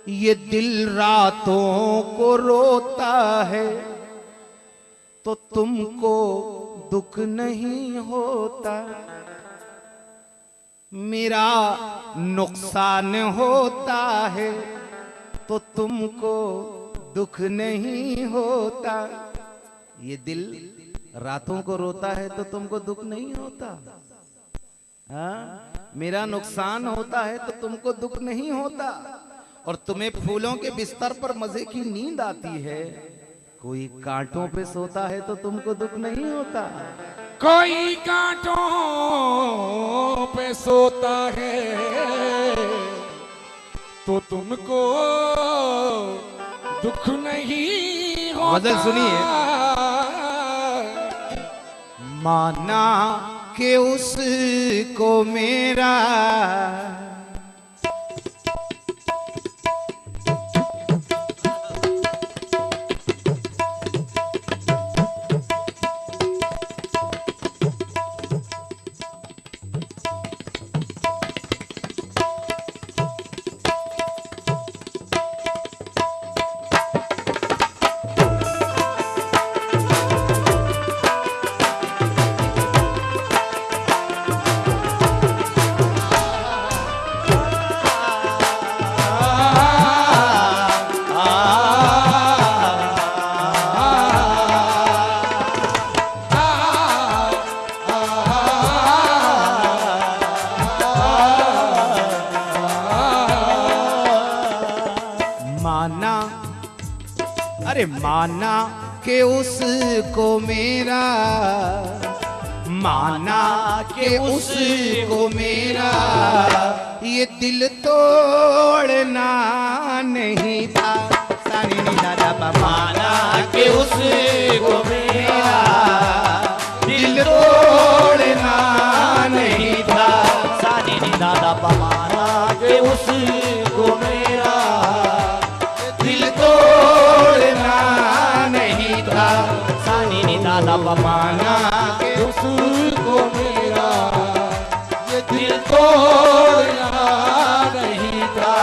ये दिल रातों को रोता है तो तुमको दुख नहीं होता, मेरा नुकसान होता है तो तुमको दुख नहीं होता। ये दिल रातों को रोता है तो तुमको दुख नहीं होता, हाँ? मेरा नुकसान होता है तो तुमको दुख नहीं होता। और तुम्हें फूलों के बिस्तर पर मजे की नींद आती है, कोई कांटों पे सोता है तो तुमको दुख नहीं होता। कोई कांटों पे सोता है तो तुमको दुख नहीं होता। गजल सुनिए। माना कि उसको मेरा माना के उसको मेरा, माना के उसको मेरा ये दिल तोड़ना नहीं था। सानी नी दादा बाबा। माना के उसको मेरा दिल तोड़ना नहीं था। सानी नी दादा बाबा। माना के उसको मेरा दिल तोड़ना नहीं था। सानी नी दादा बाबा। माना के उसको मेरा ये दिल तोड़ना नहीं था।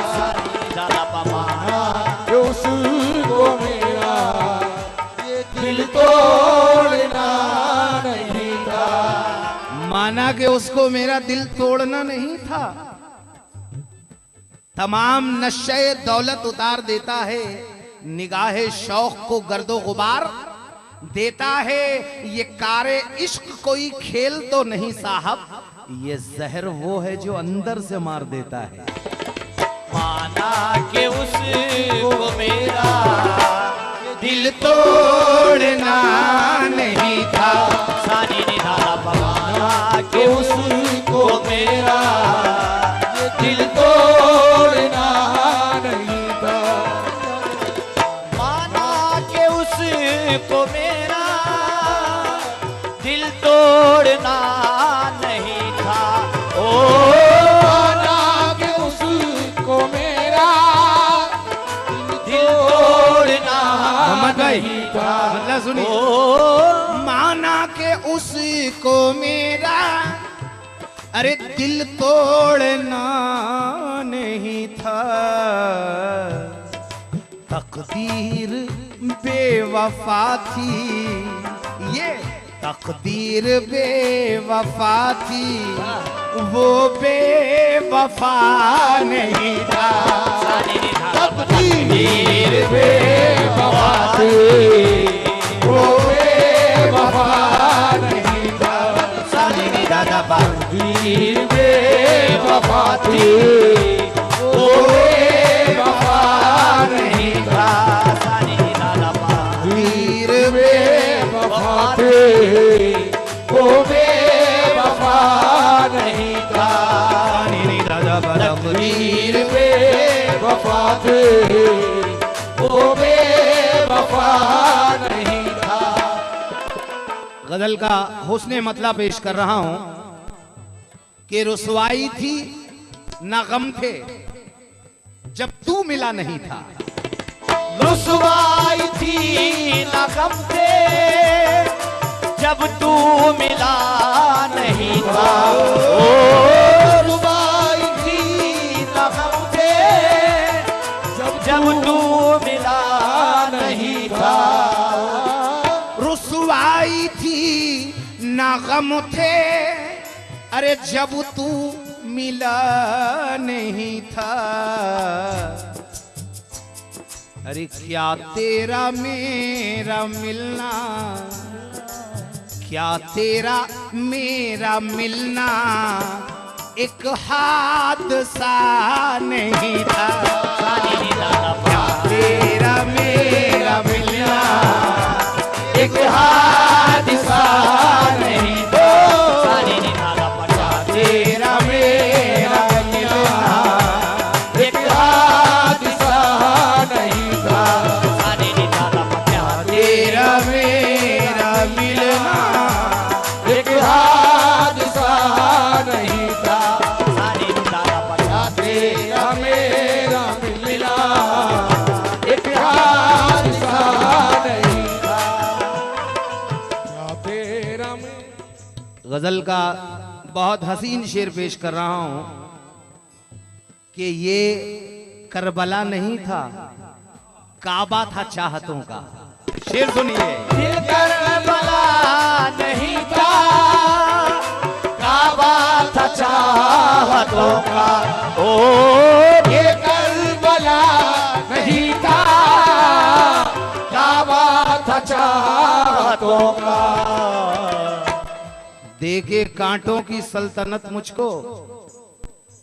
सानी नी दादा बाबा। कि उसको मेरा ये दिल तोड़ना नहीं था। माना कि उसको मेरा दिल तोड़ना नहीं था। तमाम नशे दौलत उतार देता है, निगाहे शौक को गर्दो गुबार देता है। ये कारे इश्क कोई खेल तो नहीं साहब, ये जहर वो है जो अंदर से मार देता है। माना के उसको मेरा दिल तोड़ना नहीं था। सानी नी दादा बाबा। माना के उसको मेरा दिल तोड़ना नहीं था। माना के उसको मेरा दिल तोड़ना नहीं था। ओ माना के उसको मेरा दिल तोड़ना नहीं था। मतलब सुनिए। ओ माना के उसको मेरा अरे दिल तोड़ना नहीं था। तकदीर बेवफा थी, ये तकदीर बेवफा थी, वो बेवफा नहीं था। तकदीर बेवफा थी, वो बेवफा नहीं था। तकदीर बेवफा थी, वो बेवफा नहीं था। तकदीर बेवफा थी, वो बेवफा नहीं था। तकदीर बेवफा थी, वो बेवफा नहीं था। गजल का हुस्ने मतलब पेश कर रहा हूं कि रुसवाई थी ना गम थे जब तू मिला नहीं था। रुसवाई थी ना गम थे जब तू मिला नहीं था। ओ रुसवाई थी ना गम थे गम थे अरे जब तू मिला नहीं था। अरे क्या तेरा मेरा मिलना, क्या तेरा मेरा मिलना एक हादसा नहीं था। क्या तेरा मेरा मिलना एक हादसा नहीं था। तेरा मेरा मिलना एक हादसा नहीं था। तेरा मेरा मिलना एक हादसा नहीं था। तेरा मेरा मिलना एक हादसा नहीं था। क्या तेरा गजल का बहुत हसीन शेर पेश कर रहा हूं कि ये करबला नहीं था, काबा था चाहतों का। शेर सुनिए। दिल करबला नहीं था, काबा था चाहतों का। ओ ये करबला नहीं था, काबा था चाहतों का। देके कांटों की सल्तनत मुझको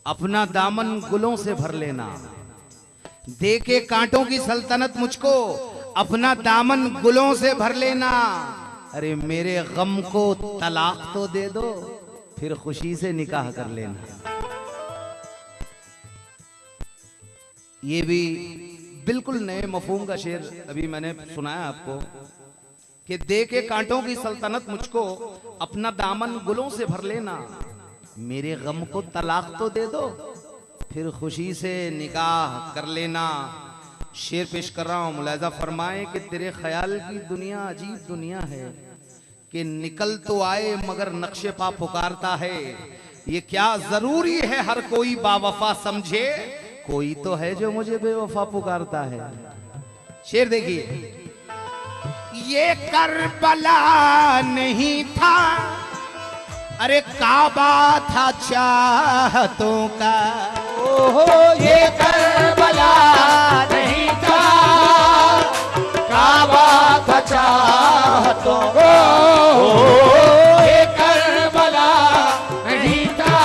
अपना दामन गुलों से भर लेना। देके कांटों की सल्तनत मुझको अपना दामन गुलों से भर लेना। अरे मेरे गम को तलाक तो दे दो, फिर खुशी से निकाह कर लेना। ये भी बिल्कुल नए मफहूम का शेर अभी मैंने सुनाया आपको कि दे के कांटों की सल्तनत मुझको अपना दामन गुलों से भर लेना। मेरे गम को तलाक तो दे दो, फिर खुशी से निकाह कर लेना। शेर पेश कर रहा हूं, मुलाजा फरमाए कि तेरे ख्याल की दुनिया अजीब दुनिया है कि निकल तो आए मगर नक्शे पा पुकारता है। ये क्या जरूरी है हर कोई बावफा समझे, कोई तो है जो मुझे बेवफा पुकारता है। शेर देखिए। ये करबला नहीं था, अरे काबा था चाहतों का। ओहो ये करबला नहीं था, काबा था चाहतों का। ये करबला नहीं था,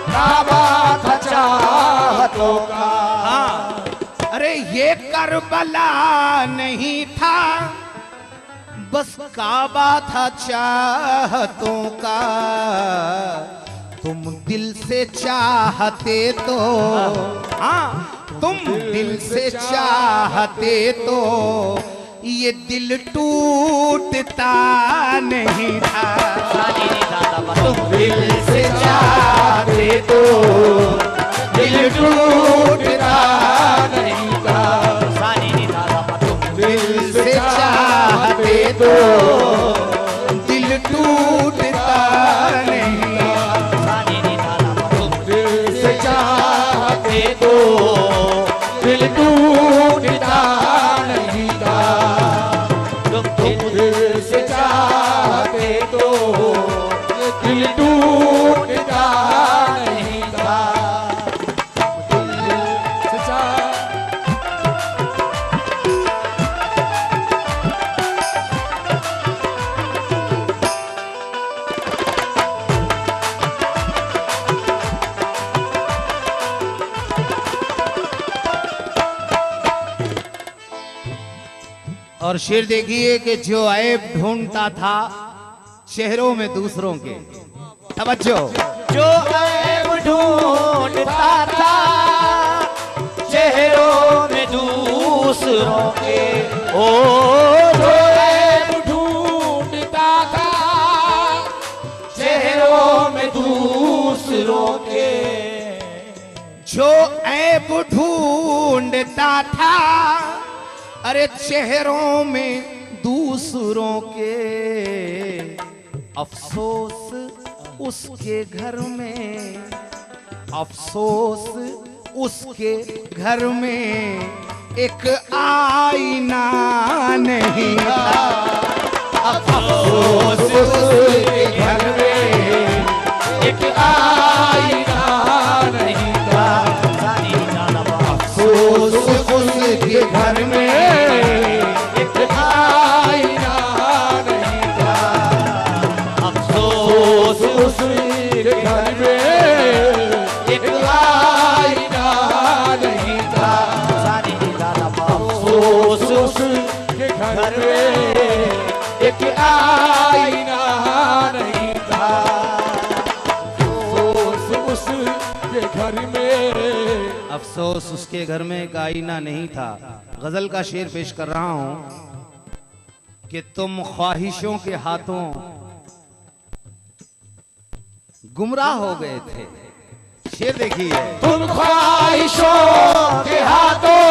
काबा था चाहतों का। हाँ, अरे ये करबला नहीं था, बस काबा था चाहतों का। तुम दिल से चाहते तो, हाँ तुम दिल से चाहते तो ये दिल टूटता नहीं था। तुम दिल से चाहते तो दिल टूटता नहीं था। दिल से चाहते तो दिल टूटता नहीं। दिल से चाहते तो दिल टूटता नहीं था। दिल से चाहते तो दिल टूटता नहीं था। दिल से और शेर देखिए कि जो ऐब ढूंढता था चेहरों में दूसरों के। तवज्जो। जो ऐब ढूंढता था चेहरों में दूसरों के। ओ जो ऐब ढूंढता था चेहरों में दूसरों के। जो ऐब ढूंढता था अरे चेहरों में दूसरों के। अफसोस उसके घर में, अफसोस उसके घर में एक आईना नहीं था। अफसोस उसके घर में एक आईना नहीं था। अफसोस उसके घर में एक आईना नहीं था। अफसोस उसके घर में एक आईना नहीं था। अफसोस उसके घर में एक आईना नहीं था। उसके घर में अफसोस उसके घर में एक आईना नहीं था। गजल का शेर पेश कर रहा हूं कि तुम ख्वाहिशों के हाथों गुमराह हो गए थे। शेर देखिए, तुम ख्वाहिशों के हाथों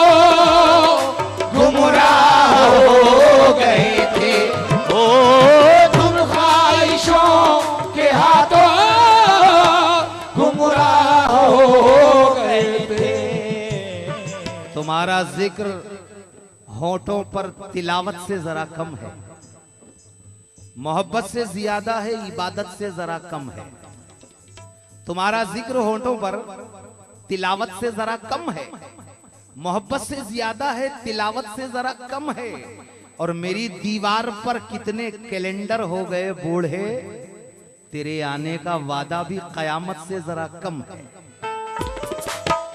गुमराह हो गए थे। ओ तुम ख्वाहिशों के हाथों गुमराह हो गए थे। तुम्हारा जिक्र होठों पर तिलावत से जरा कम है, मोहब्बत से ज्यादा है, इबादत से जरा कम है। तुम्हारा जिक्र होठों पर तिलावत से जरा कम है, मोहब्बत से ज्यादा है, तिलावत से जरा कम है। और मेरी दीवार पर कितने कैलेंडर हो गए बूढ़े, तेरे आने का वादा भी कयामत से जरा कम है।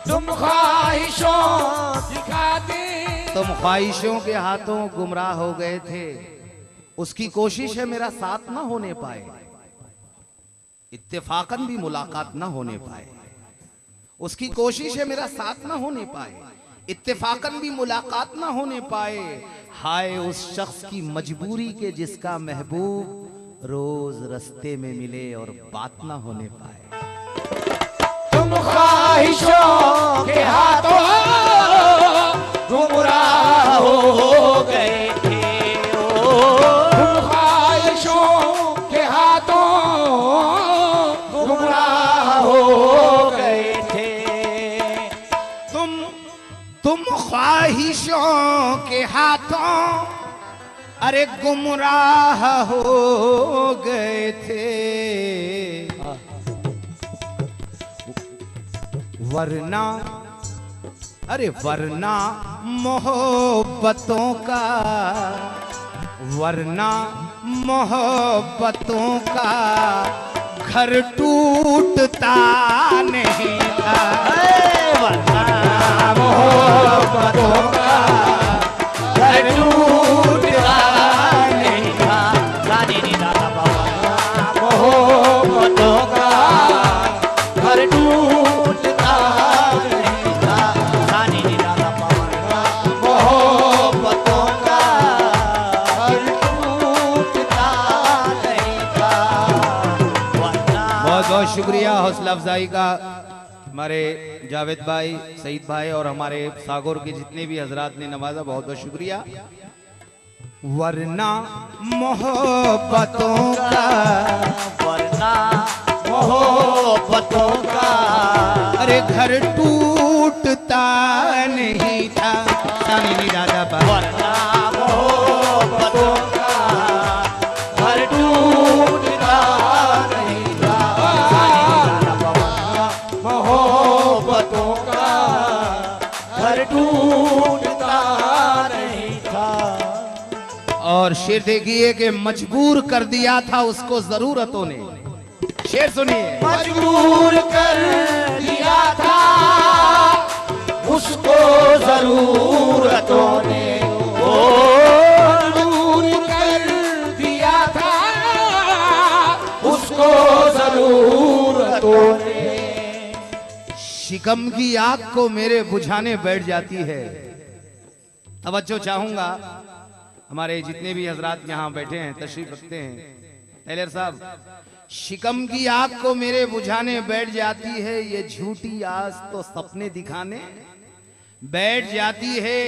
तुम ख्वाहिशों दिखाते तुम ख्वाहिशों के हाथों गुमराह हो गए थे। उसकी कोशिश है मेरा साथ ना होने पाए, इत्तेफाकन भी मुलाकात ना होने पाए। उसकी कोशिश है मेरा साथ ना होने पाए, इत्तेफाकन भी मुलाकात ना होने पाए। हाय उस शख्स की मजबूरी के जिसका महबूब रोज रास्ते में मिले और बात ना होने पाए। तुम ख्वाहिशों के हाथों गुमराह हो गए थे। तुम ख्वाहिशों के हाथों गुमराह हो गए थे। तुम ख्वाहिशों के हाथों अरे गुमराह हो गए थे। वरना अरे वरना मोहब्बतों का, वरना मोहब्बतों का घर टूटता नहीं था। वरना मोहब्बतों का घर टूटता नहीं था। मोहब्बतों का घर टूटता नहीं था। मोहब्बतों का घर टूटता नहीं था। बहुत बहुत शुक्रिया हौसला अफजाई का हमारे जावेद भाई, सईद भाई और हमारे सागौर के जितने भी हजरात ने नवाजा, बहुत बहुत शुक्रिया। वरना मोहब्बतों का, वरना मोहब्बतों का अरे घर टूटता नहीं था। वरना मोहब्बतों का घर टूटता नहीं था। मोहब्बतों का घर टूटता नहीं था। और शेर देखिए कि मजबूर कर दिया था उसको जरूरतों ने। शेर सुनिए, मजबूर कर दिया था उसको जरूरतों ने। मजबूर कर दिया था उसको जरूरतों ने। शिकम की आग को मेरे बुझाने बैठ जाती है। तवज्जो चाहूंगा, हमारे जितने भी हजरात यहाँ बैठे हैं, तशरीफ रखते हैं, टेलर साहब, शिकम की आग को मेरे बुझाने बैठ जाती है, ये झूठी आस तो सपने दिखाने बैठ जाती है।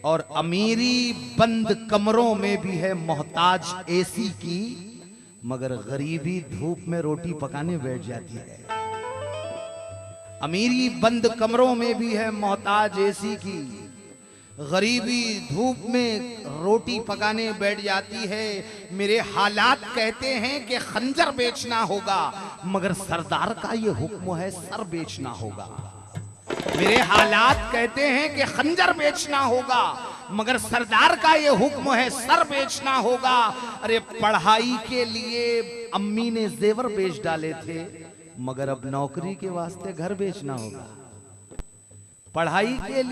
और अमीरी बंद कमरों में भी है मोहताज एसी की, मगर गरीबी धूप में रोटी पकाने बैठ जाती है। अमीरी बंद कमरों में भी है मोहताज एसी की, गरीबी धूप में रोटी पकाने बैठ जाती है। मेरे हालात कहते हैं कि खंजर बेचना होगा, मगर सरदार का ये हुक्म है सर बेचना होगा। मेरे हालात कहते हैं कि खंजर बेचना होगा, मगर सरदार का ये हुक्म है सर बेचना होगा। अरे पढ़ाई के लिए अम्मी ने जेवर बेच डाले थे, मगर अब नौकरी के वास्ते घर बेचना होगा। पढ़ाई के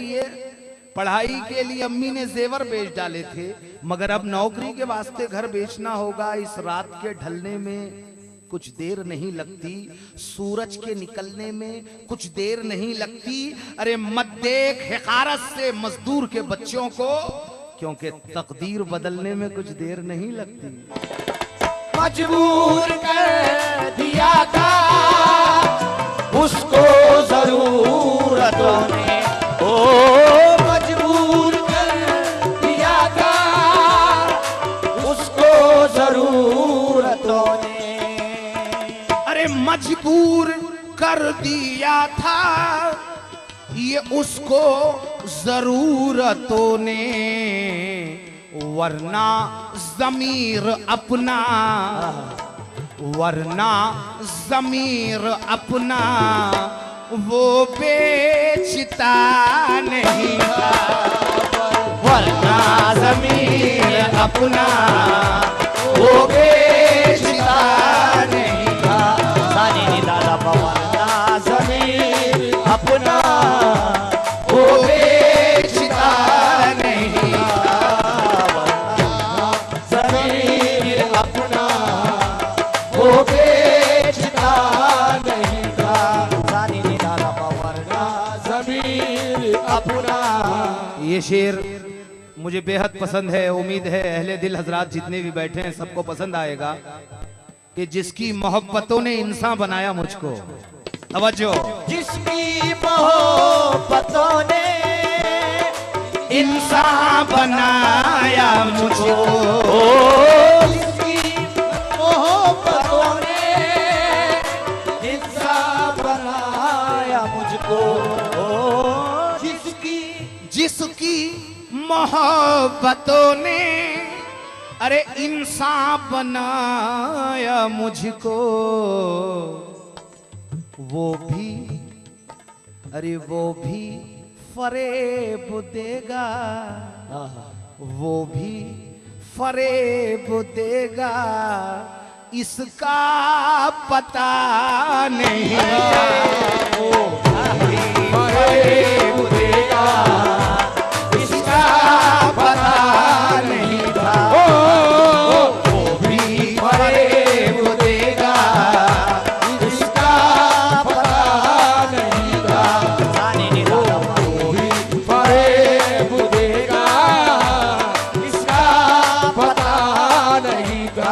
लिए अम्मी ने जेवर बेच डाले थे, मगर अब नौकरी के वास्ते घर बेचना होगा। इस रात के ढलने में कुछ देर नहीं लगती, सूरज के निकलने में कुछ देर नहीं लगती। अरे मत देख हिकारत से मजदूर के बच्चों को, क्योंकि तकदीर बदलने में कुछ देर नहीं लगती। मजबूर कर दिया था उसको जरूरतों ने, ओ मजबूर कर दिया था उसको जरूरतों ने। अरे मजबूर कर दिया था ये उसको जरूरतों ने, वरना ज़मीर अपना वो बेचता नहीं था। वरना ज़मीर अपना वो बेचता नहीं था। सानी निदाला वरना ज़मीर अपना वो बेचता नहीं था। ज़मीर अपना वो बेचता नहीं था। सानी निदाला वरना ज़मीर अपना। ये शेर मुझे बेहद पसंद है। उम्मीद है अहले दिल हजरात जितने भी बैठे हैं सबको पसंद आएगा कि जिसकी मोहब्बतों ने इंसान बनाया मुझको। तवज्जो। जिसकी मोहब्बतों ने इंसान बनाया मुझको, जिसकी मोहब्बतों ने इंसान बनाया मुझको, जिसकी मोहब्बतों ने अरे इंसान बनाया मुझको, वो भी फरेब देगा, वो भी फरेब देगा, इसका पता नहीं। वो भी फरेब देगा, इसका पता नहीं था। वो भी फरेब देगा, इसका पता नहीं था। वो भी फरेब देगा, इसका पता नहीं था।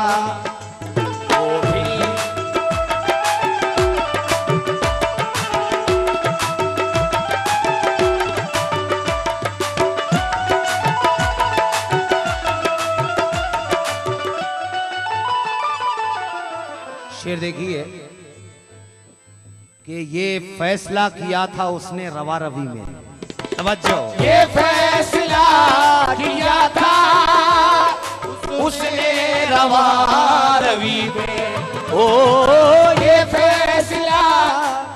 शेर देखिए कि ये फैसला किया था उसने रवा रवी में। तवज्जो। ये फैसला किया था उसने रवा रवी में, ओ ये फैसला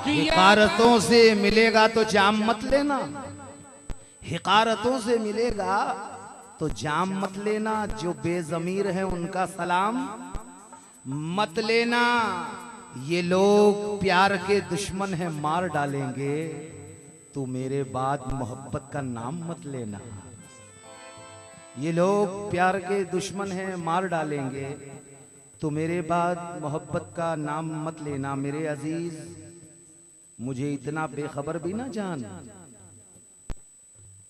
किया। हिकारतों से मिलेगा तो जाम मत लेना, हिकारतों से मिलेगा तो जाम मत लेना। जो बेजमीर है उनका सलाम मत लेना। ये लोग प्यार के दुश्मन हैं मार डालेंगे, तू मेरे बाद मोहब्बत का नाम मत लेना। ये लोग प्यार के दुश्मन हैं मार डालेंगे, तो मेरे बाद मोहब्बत का नाम मत लेना। मेरे अजीज मुझे इतना बेखबर भी ना जान,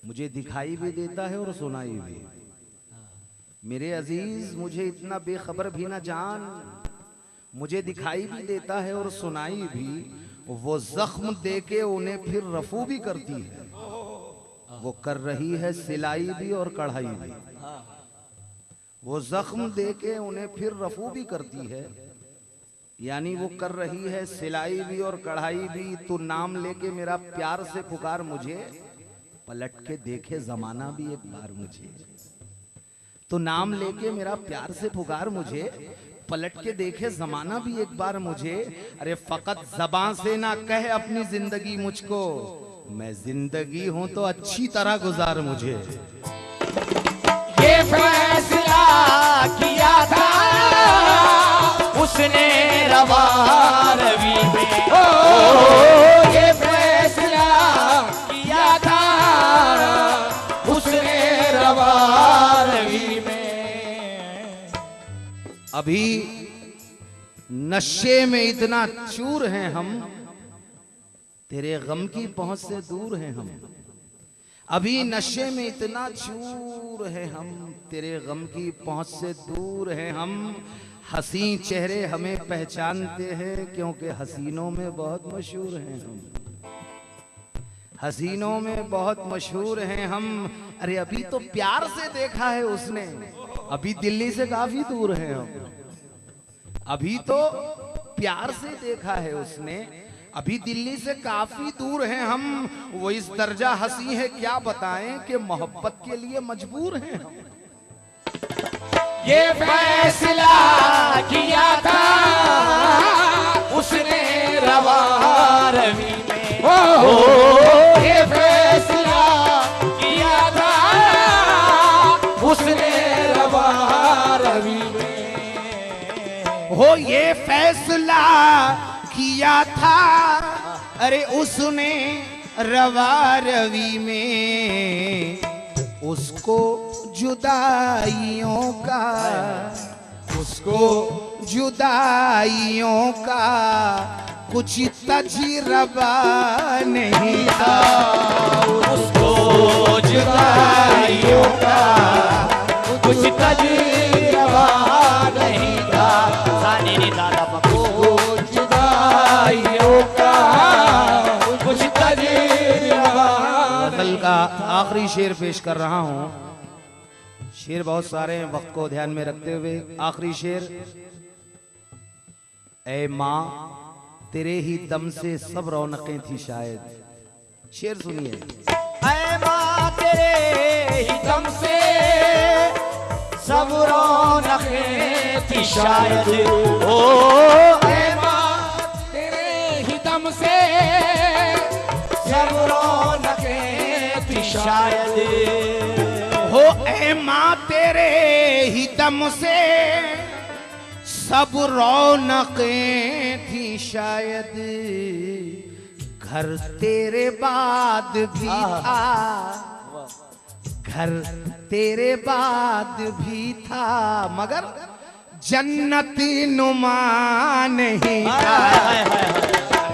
मुझे दिखाई भी देता है और सुनाई भी। मेरे अजीज मुझे इतना बेखबर भी ना जान, मुझे दिखाई भी देता है और सुनाई भी। वो जख्म देके उन्हें फिर रफू भी करती है, वो कर रही है सिलाई भी और कढ़ाई भी। वो जख्म देके उन्हें फिर रफू भी करती है, यानी वो कर रही है सिलाई भी और कढ़ाई भी। तू नाम लेके मेरा प्यार से पुकार मुझे, पलट के देखे जमाना भी एक बार मुझे, तो नाम लेके मेरा प्यार से पुकार मुझे, पलट के देखे जमाना भी एक बार मुझे। अरे फकत ज़बां से ना कहे अपनी जिंदगी मुझको, मैं जिंदगी हूं तो अच्छी तरह गुजार मुझे। ये फैसला किया था उसने रवा रवि में, ये फैसला किया था उसने रवा रवि में। अभी नशे में इतना चूर हैं हम, तेरे गम की पहुंच से दूर हैं हम। अभी नशे में इतना चूर है हम, तेरे गम की पहुंच से दूर हैं हम। हसी चेहरे हमें पहचानते हैं क्योंकि हसीनों में बहुत मशहूर हैं हम, हसीनों में बहुत मशहूर हैं हम। अरे अभी तो प्यार से देखा है उसने, अभी दिल्ली से काफी दूर हैं हम। अभी तो प्यार से देखा है उसने, अभी दिल्ली से काफी दूर हैं हम। वो इस दर्जा हंसी है क्या बताएं कि मोहब्बत के लिए मजबूर हैं हम। ये फैसला किया था उसने रवा रवि में, ये फैसला किया था उसने रवा रवि में। हो ये फैसला किया था, अरे उसने रवा रवि में। उसको जुदाइयों का, उसको जुदाइयों का कुछ तजुर्बा नहीं था, उसको जुदाइयों का कुछ तजुर्बा नहीं था। सानी ने दादा पको जुदाइयों का कुछ तजुर्बा। गज़ल का आखिरी शेर पेश कर रहा हूं। शेर बहुत सारे हैं, वक्त को ध्यान में रखते हुए आखिरी शेर। ऐ माँ तेरे ही दम से सब रौनकें थी शायद। शेर सुनिए। ऐ माँ तेरे ही दम से सब रौनकें थी शायद, ओ ऐ माँ तेरे ही दम से सब रौनकें थी शायद। हो ऐ माँ तेरे ही दम से सब रौनकें थी शायद। घर तेरे बाद भी था, घर तेरे बाद भी था, मगर जन्नती नुमा नहीं था।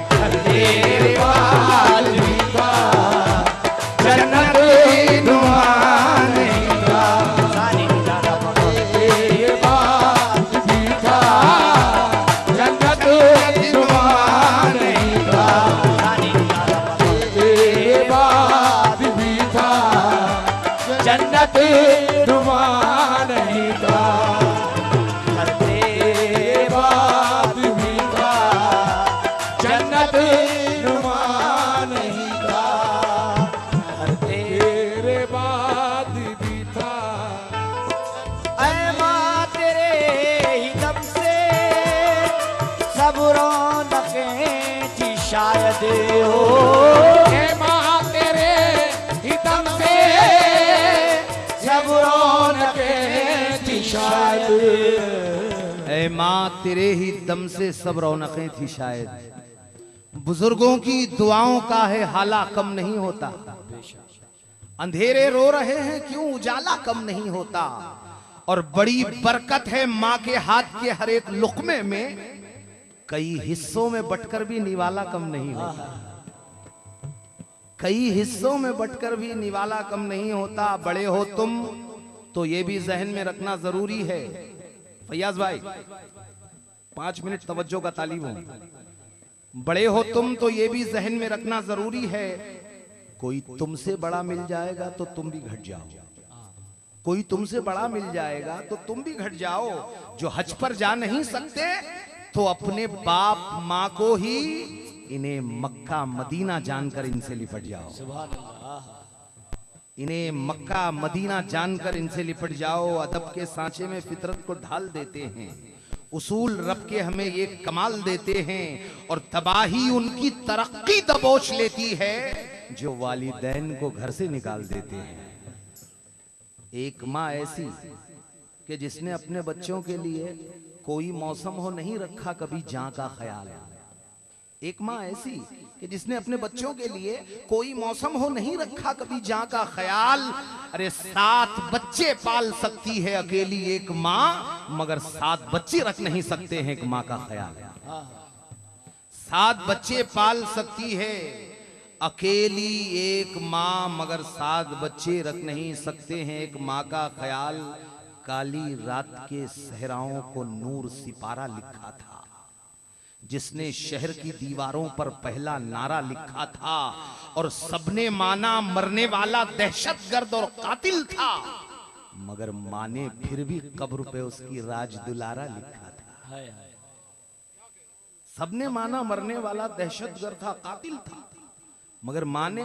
घर तेरे बाद भी था, जन्नती नुमा नहीं था। तेरे बाद भी था जन्नत नुमा नहीं था, तेरे बाद भी था जन्नत नुमा नहीं था। तेरे बाद भी था जन्नत नुमा नहीं था, तेरे बाद भी था। ऐ माँ तेरे ही दम से सब रौनकें थी शायद, ओ ऐ माँ तेरे ही दम से सब रौनकें थी शायद। ऐ माँ तेरे ही दम से सब रौनकें थी शायद। बुजुर्गों की दुआओं का है हाला कम नहीं होता। अंधेरे रो रहे हैं क्यों उजाला कम नहीं होता। और बड़ी बरकत है माँ के हाथ के हर एक लुक़मे में, कई हिस्सों में बंटकर भी निवाला कम नहीं होता। कई हिस्सों में बंटकर भी निवाला कम नहीं होता। बड़े हो तुम तो ये भी जहन में रखना जरूरी है। फैयाज भाई 5 मिनट तवज्जो का तालीब हो। बड़े हो तुम तो ये भी जहन में रखना जरूरी है, कोई तुमसे बड़ा मिल जाएगा तो तुम भी घट जाओ। कोई तुमसे बड़ा मिल जाएगा तो तुम भी घट जाओ। जो हज पर जा नहीं सकते तो अपने बाप माँ को ही, इन्हें मक्का मदीना जानकर इनसे लिपट जाओ। इन्हें मक्का मदीना जानकर इनसे लिपट जाओ, अदब के सांचे में फितरत को ढाल देते हैं। उसूल रब के हमें ये कमाल देते हैं और तबाही उनकी तरक्की दबोच लेती है जो वालिदैन को घर से निकाल देते हैं। एक माँ ऐसी कि जिसने अपने बच्चों के लिए कोई मौसम हो नहीं रखा कभी जां का ख्याल। एक माँ ऐसी कि जिसने अपने बच्चों के लिए कोई मौसम हो नहीं रखा कभी जां का ख्याल। अरे 7 बच्चे पाल सकती है अकेली एक माँ, मगर 7 बच्चे रख नहीं सकते हैं एक माँ का ख्याल। 7 बच्चे पाल सकती है अकेली एक माँ, मगर 7 बच्चे रख नहीं सकते हैं एक माँ का ख्याल। काली रात के सहराओं को नूर सिपारा लिखा था, जिसने शहर की दीवारों पर पहला नारा लिखा था और सबने माना मरने वाला दहशतगर्द और कातिल था, मगर माँ ने फिर भी कब्र पे उसकी राज दुलारा लिखा था। सबने माना मरने वाला दहशतगर्द था, कातिल था, मगर माँ ने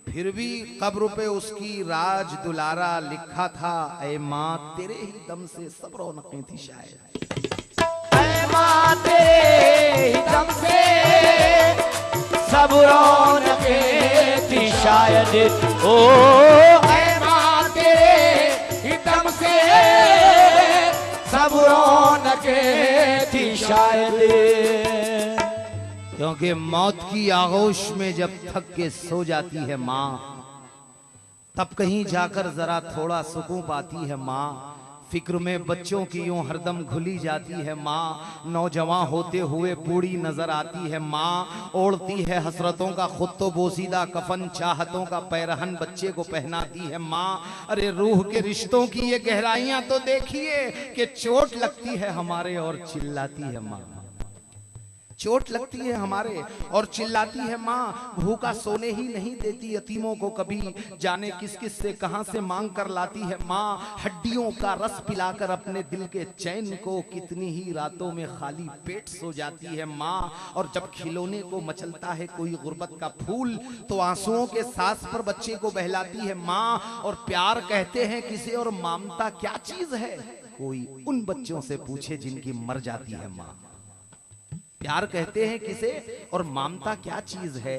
फिर भी कब्र पे उसकी राज दुलारा लिखा था। ऐ माँ तेरे ही दम से सब रौनकें थी शायद, ऐ माँ तेरे ही दम से सब रौनकें थी शायद। ओ ऐ माँ तेरे ही दम से सब रौनकें थी शायद। क्योंकि मौत की आगोश में जब थक के सो जाती है माँ, तब कहीं जाकर जरा थोड़ा सुकून पाती है माँ। फिक्र में बच्चों की यूं हरदम घुली जाती है माँ। नौजवान होते हुए बूढ़ी नजर आती है माँ। ओढ़ती है हसरतों का खुद तो बोसीदा कफन, चाहतों का पैरहन बच्चे को पहनाती है माँ। अरे रूह के रिश्तों की ये गहराइयां तो देखिए कि चोट लगती है हमारे और चिल्लाती है माँ। चोट लगती है हमारे और चिल्लाती है माँ। भूखा सोने ही नहीं देती यतीमों को कभी, जाने किस किस से कहां से मांग कर लाती है माँ। हड्डियों का रस पिलाकर अपने दिल के चैन को कितनी ही रातों में खाली पेट सो जाती है माँ। और जब खिलौने को मचलता है कोई गुर्बत का फूल, तो आंसुओं के सांस पर बच्चे को बहलाती है माँ। और प्यार कहते हैं किसे और ममता क्या चीज है, कोई उन बच्चों से पूछे जिनकी मर जाती है माँ। प्यार कहते हैं किसे और ममता क्या चीज है,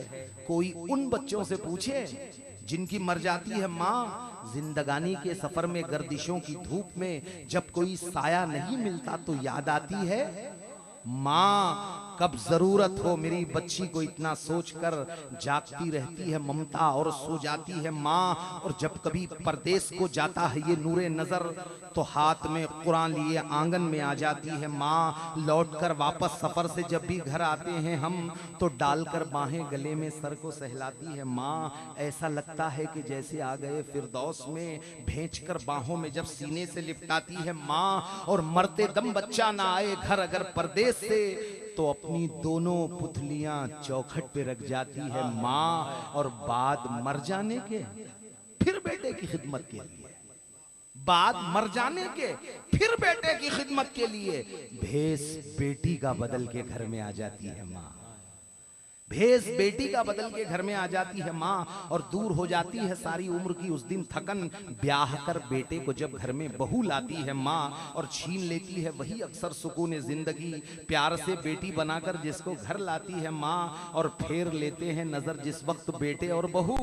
कोई उन बच्चों से पूछे जिनकी मर जाती है माँ। जिंदगानी के सफर में गर्दिशों की धूप में जब कोई साया नहीं मिलता तो याद आती है माँ। कब जरूरत हो मेरी बच्ची को इतना सोचकर जागती रहती है ममता और सो जाती है माँ। और जब कभी परदेश को जाता है ये नूरे नजर, तो हाथ में कुरान लिए आंगन में आ जाती है माँ। लौटकर वापस सफर से जब भी घर आते हैं हम, तो डालकर बाहें गले में सर को सहलाती है माँ। ऐसा लगता है कि जैसे आ गए फिरदौस में, भेंचकर बाहों में जब सीने से लिपटाती है माँ। और मरते दम बच्चा ना आए घर अगर परदेश से, तो अपनी दोनों पुतलियां चौखट पे रख जाती है माँ। और बाद मर जाने के फिर बेटे की खिदमत के लिए, बाद मर जाने के फिर बेटे की खिदमत के लिए भेष बेटी का बदल के घर में आ जाती है माँ। भेष बेटी का बदल के घर में आ जाती है माँ। और दूर हो जाती है सारी उम्र की उस दिन थकन, ब्याह कर बेटे को जब घर में बहू लाती है माँ। और छीन लेती है वही अक्सर सुकून जिंदगी, प्यार से बेटी बनाकर जिसको घर लाती है माँ। और फेर लेते हैं नजर जिस वक्त बेटे और बहू,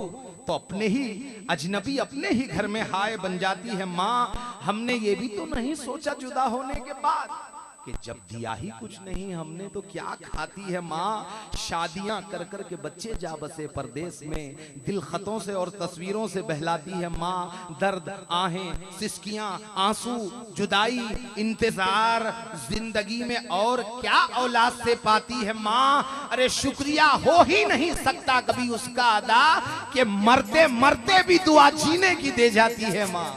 तो अपने ही अजनबी अपने ही घर में हाय बन जाती है माँ। हमने ये भी तो नहीं सोचा जुदा होने के बाद कि जब दिया ही कुछ नहीं हमने तो क्या खाती है माँ। शादियां कर कर के बच्चे जा बसे परदेश में, दिल खतों से और तस्वीरों से बहलाती है माँ। दर्द, आहें, सिसकियां, आंसू, जुदाई, इंतजार, जिंदगी में और क्या औलाद से पाती है माँ। अरे शुक्रिया हो ही नहीं सकता कभी उसका अदा कि मरते मरते भी दुआ जीने की दे जाती है माँ।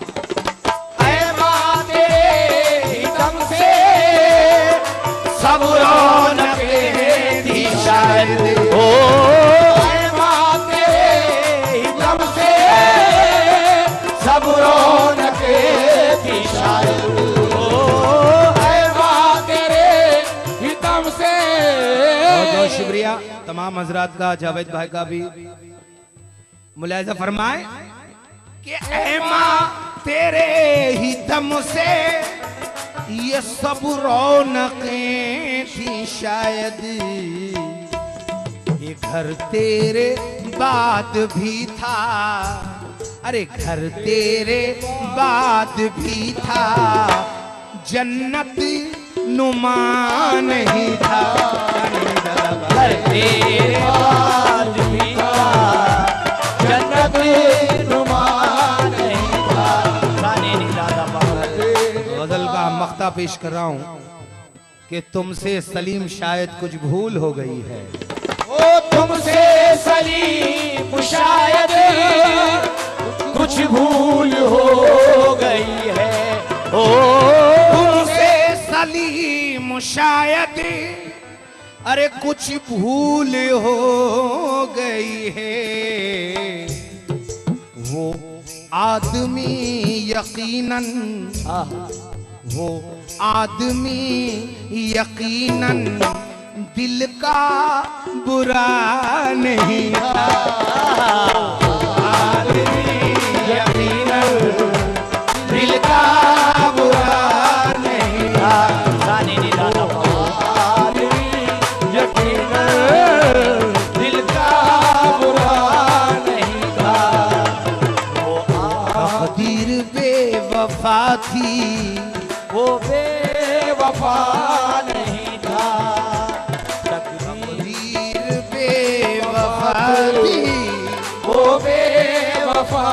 ऐ माँ तेरे ही दम से सब रौनकें थी शायद। ओ ऐ माँ तेरे ही दम से सब रौनकें थी शायद। ओ ऐ माँ तेरे ही दम से। बहुत बहुत शुक्रिया तमाम हजरात का, जावेद भाई का भी। मुलाहिजा फरमाए कि ऐ माँ तेरे ही दम से ये सब रौनकें थी शायद, ये घर तेरे बाद भी था, अरे घर तेरे बाद भी था, जन्नत नुमा नहीं था। घर तेरे बाद भी था, जन्नत नुमा नहीं था। गजल का मख्ता पेश कर रहा हूं कि तुमसे सलीम शायद कुछ भूल हो गई है। ओ तुमसे सलीम शायद कुछ भूल हो गई है। ओ तुमसे सलीम शायद अरे कुछ भूल हो गई है। वो आदमी यकीनन, वो आदमी यकीनन दिल का बुरा नहीं था। आदमी यकीनन दिल का बुरा नहीं था। आदमी यकीनन दिल का बुरा नहीं था। तकदीर बेवफा थी, वो बेवफा नहीं था। तकदीर बेवफा थी, वो बेवफा